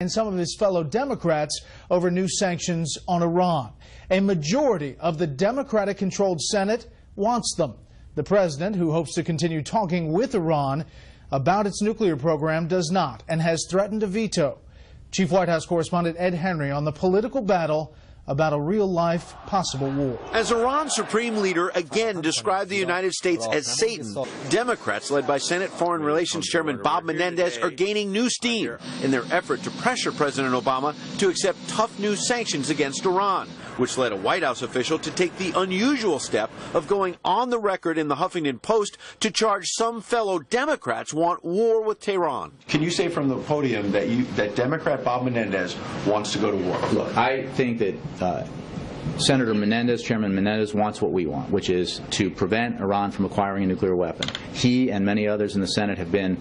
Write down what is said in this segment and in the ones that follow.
and some of his fellow Democrats over new sanctions on Iran. A majority of the Democratic-controlled Senate wants them. The president, who hopes to continue talking with Iran about its nuclear program, does not and has threatened a veto. Chief White House correspondent Ed Henry on the political battle about a real-life possible war. As Iran's supreme leader again described the United States as Satan, Democrats led by Senate Foreign Relations Chairman Bob Menendez are gaining new steam in their effort to pressure President Obama to accept tough new sanctions against Iran, which led a White House official to take the unusual step of going on the record in the Huffington Post to charge some fellow Democrats want war with Tehran. Can you say from the podium that Democrat Bob Menendez wants to go to war? Look, I think that Senator Menendez, Chairman Menendez, wants what we want, which is to prevent Iran from acquiring a nuclear weapon. He and many others in the Senate have been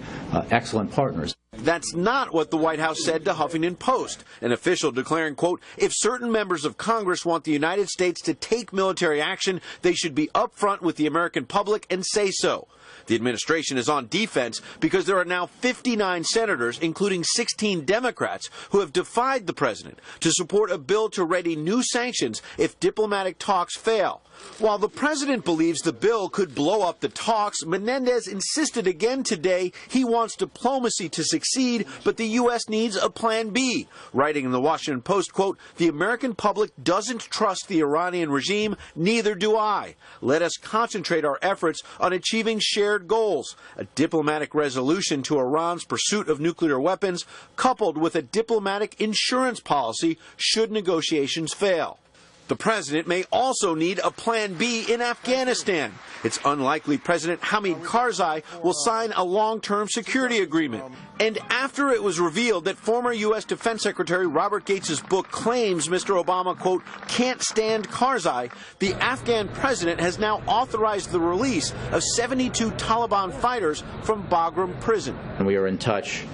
excellent partners. That's not what the White House said to Huffington Post, an official declaring, quote, if certain members of Congress want the United States to take military action, they should be upfront with the American public and say so. The administration is on defense because there are now 59 senators, including 16 Democrats, who have defied the president to support a bill to ready new sanctions if diplomatic talks fail. While the president believes the bill could blow up the talks, Menendez insisted again today he wants diplomacy to succeed, but the U.S. needs a plan B. Writing in the Washington Post, quote, the American public doesn't trust the Iranian regime, neither do I. Let us concentrate our efforts on achieving shared goals, a diplomatic resolution to Iran's pursuit of nuclear weapons, coupled with a diplomatic insurance policy should negotiations fail. The president may also need a plan B in Afghanistan. It's unlikely President Hamid Karzai will sign a long-term security agreement. And after it was revealed that former U.S. Defense Secretary Robert Gates' book claims Mr. Obama, quote, can't stand Karzai, the Afghan president has now authorized the release of 72 Taliban fighters from Bagram prison. And we are in touch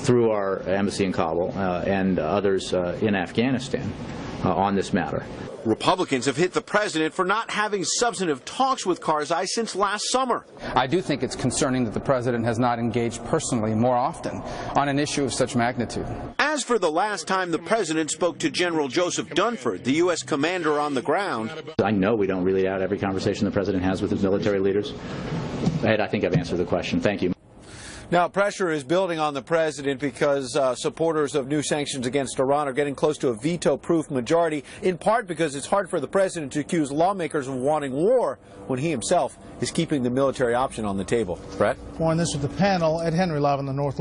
through our embassy in Kabul and others in Afghanistan on this matter. Republicans have hit the president for not having substantive talks with Karzai since last summer. I do think it's concerning that the president has not engaged personally more often on an issue of such magnitude. As for the last time the president spoke to General Joseph Dunford, the U.S. commander on the ground, I know we don't really doubt every conversation the president has with his military leaders. Ed, I think I've answered the question. Thank you. Now, pressure is building on the president because supporters of new sanctions against Iran are getting close to a veto-proof majority, in part because it's hard for the president to accuse lawmakers of wanting war when he himself is keeping the military option on the table. Brett? More on this with the panel. Ed Henry live on the North